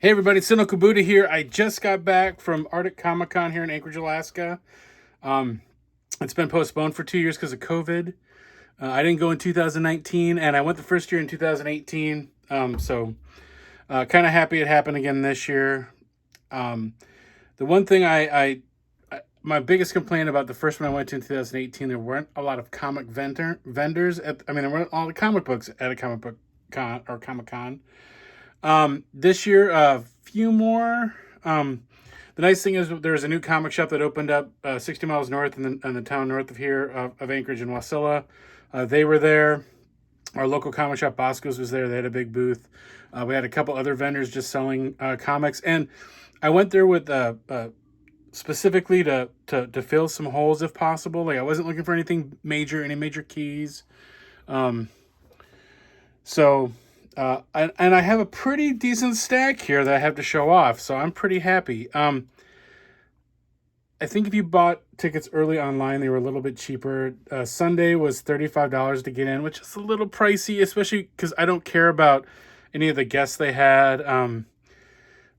Hey everybody, it's Sino Kabuta here. I just got back from Arctic Comic Con here in Anchorage, Alaska. Um, it's been postponed for 2 years because of COVID. I didn't go in 2019, and I went the first year in 2018. So kind of happy it happened again this year. Um, the one thing my biggest complaint about the first one I went to in 2018, there weren't a lot of comic vendors. There weren't all the comic books at a comic book con or Comic Con. This year, a few more. The nice thing is there's a new comic shop that opened up 60 miles north in the town north of here of Anchorage and Wasilla. They were there. Our local comic shop, Bosco's, was there. They had a big booth. We had a couple other vendors just selling comics, and I went there with specifically to fill some holes if possible. Like I wasn't looking for anything major, any major keys. Um, and I have a pretty decent stack here that I have to show off, so I'm pretty happy. I think if you bought tickets early online, they were a little bit cheaper. Sunday was $35 to get in, which is a little pricey, especially because I don't care about any of the guests they had.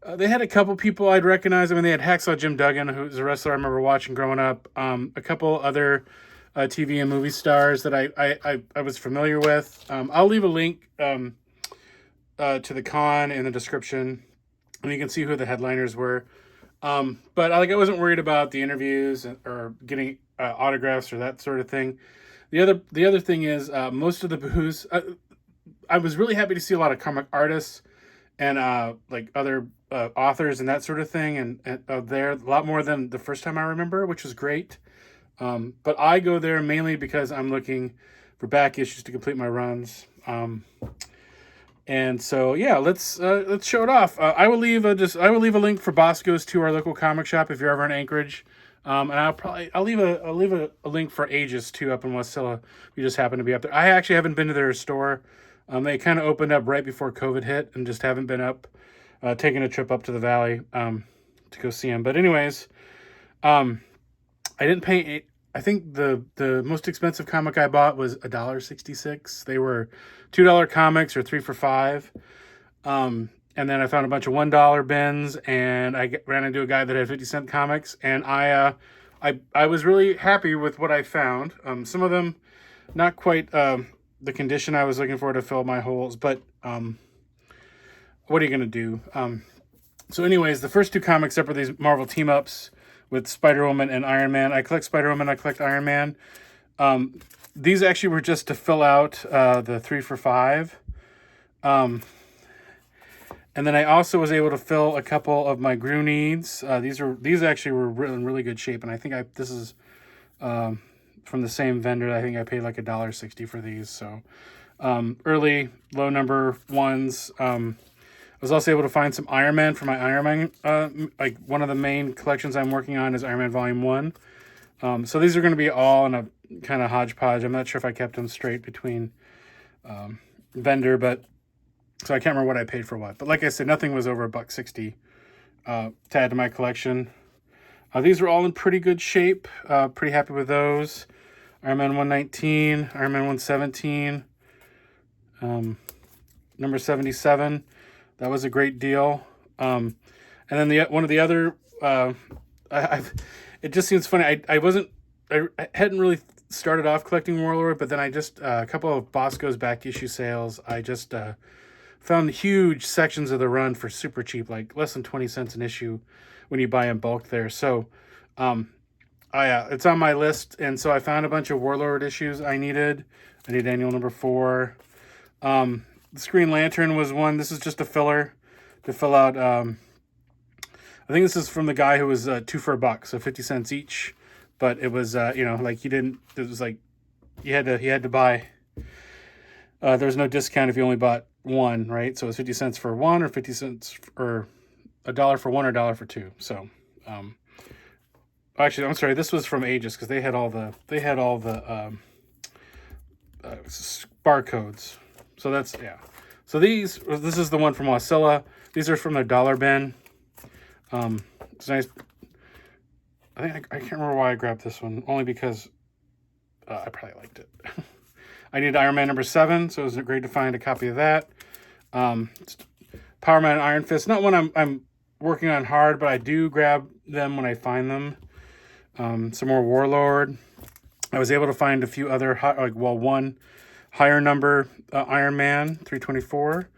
They had a couple people I'd recognize. I mean, they had Hacksaw Jim Duggan, who's a wrestler I remember watching growing up. A couple other TV and movie stars that I was familiar with. I'll leave a link to the con in the description, and you can see who the headliners were. But I wasn't worried about the interviews or getting autographs or that sort of thing. The other thing is most of the booths. I was really happy to see a lot of comic artists and other authors and that sort of thing, and there a lot more than the first time I remember, which was great. But I go there mainly because I'm looking for back issues to complete my runs. And so yeah, let's show it off. I will leave a link for Bosco's to our local comic shop if you're ever in Anchorage. And I'll leave a link for Aegis too up in Wasilla if you just happen to be up there. I actually haven't been to their store. They kind of opened up right before COVID hit and just haven't been up, taking a trip up to the valley to go see them. But anyways, I didn't pay. I think the most expensive comic I bought was $1.66. They were $2 comics or 3 for $5. And then I found a bunch of $1 bins, and ran into a guy that had 50-cent comics, and I was really happy with what I found. Some of them not quite the condition I was looking for to fill my holes, but what are you gonna do? So anyways, the first two comics up are these Marvel team-ups with Spider-Woman and Iron Man. I collect Spider-Woman, I collect Iron Man. These actually were just to fill out the 3 for $5. And then I also was able to fill a couple of my Gru needs. These actually were in really good shape, and I think this is from the same vendor. I think I paid like $1.60 for these. So early low number ones. I was also able to find some Iron Man for my Iron Man. One of the main collections I'm working on is Iron Man Volume 1. So these are going to be all in a kind of hodgepodge. I'm not sure if I kept them straight between vendor, so I can't remember what I paid for what. But like I said, nothing was over $1.60 to add to my collection. These were all in pretty good shape. Pretty happy with those. Iron Man 119, Iron Man 117, number 77. That was a great deal. And then one of the other, it just seems funny. I hadn't really started off collecting Warlord, but then I just, a couple of Bosco's back issue sales, I just found huge sections of the run for super cheap, like less than 20 cents an issue when you buy in bulk there. So it's on my list. And so I found a bunch of Warlord issues I needed. I need annual number 4. The Green Lantern was one. This is just a filler to fill out. I think this is from the guy who was 2 for $1, so 50 cents each. But it was, you didn't. It was like he had to buy. There was no discount if you only bought one, right? So it was 50 cents for one, or 50 cents or $1 for one, or $1 for two. So, actually, I'm sorry. This was from Aegis because they had all the barcodes. So that's, yeah. So this is the one from Wasilla. These are from their dollar bin. It's nice. I can't remember why I grabbed this one. Only because I probably liked it. I needed Iron Man number 7, so it was great to find a copy of that. Power Man and Iron Fist. Not one I'm working on hard, but I do grab them when I find them. Some more Warlord. I was able to find a few other, one higher number Iron Man 324.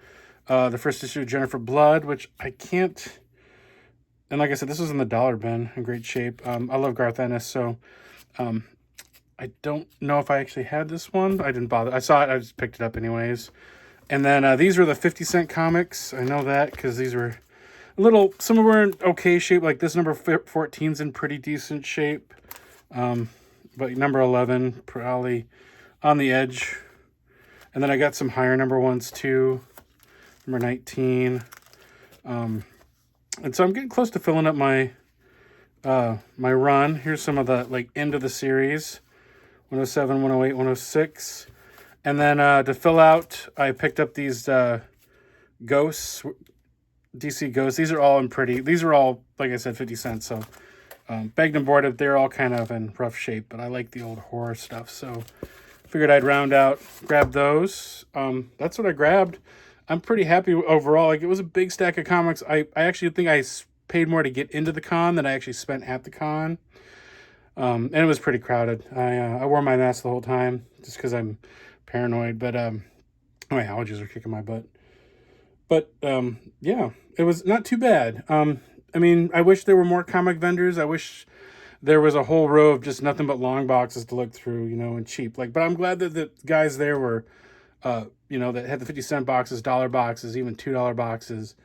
The first issue of Jennifer Blood, which I can't. And like I said, this was in the dollar bin in great shape. I love Garth Ennis, so I don't know if I actually had this one. I didn't bother. I saw it. I just picked it up anyways. And then these were the 50-cent comics. I know that because these were a little. Some of them were in okay shape. Like this number 14's in pretty decent shape. But number 11 probably on the edge. And then I got some higher number ones too. Number 19. And so I'm getting close to filling up my my run. Here's some of the like end of the series. 107, 108, 106. And then to fill out, I picked up these Ghosts, DC Ghosts. These are all in pretty, these are all, like I said, 50 cents. So begged and boarded, they're all kind of in rough shape, but I like the old horror stuff. So figured I'd round out, grab those. That's what I grabbed. I'm pretty happy overall. Like, it was a big stack of comics. I actually think I paid more to get into the con than I actually spent at the con. And it was pretty crowded. I wore my mask the whole time just because I'm paranoid. But my allergies are kicking my butt. But yeah, it was not too bad. I mean, I wish there were more comic vendors. I wish there was a whole row of just nothing but long boxes to look through, you know, and cheap. Like, but I'm glad that the guys there were, you know, that had the 50-cent boxes, dollar boxes, even $2 boxes.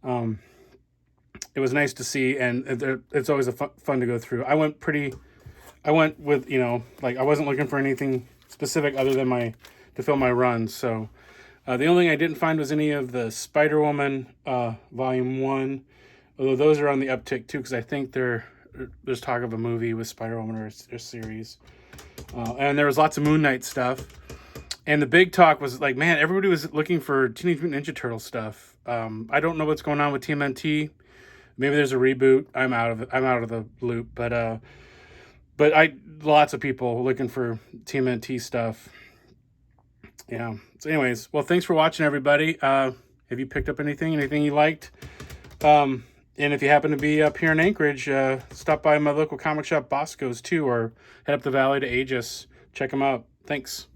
It was nice to see, and it's always fun to go through. I went with, you know, like I wasn't looking for anything specific other than to fill my run. So the only thing I didn't find was any of the Spider-Woman Volume 1, although those are on the uptick too, because I think there's talk of a movie with Spider-Woman or a series. And there was lots of Moon Knight stuff. And the big talk was like, man, everybody was looking for Teenage Mutant Ninja Turtle stuff. I don't know what's going on with TMNT. Maybe there's a reboot. I'm out of the loop. But lots of people looking for TMNT stuff. Yeah. So anyways, well, thanks for watching, everybody. Have you picked up anything you liked? And if you happen to be up here in Anchorage, stop by my local comic shop, Bosco's, too, or head up the valley to Aegis. Check them out. Thanks.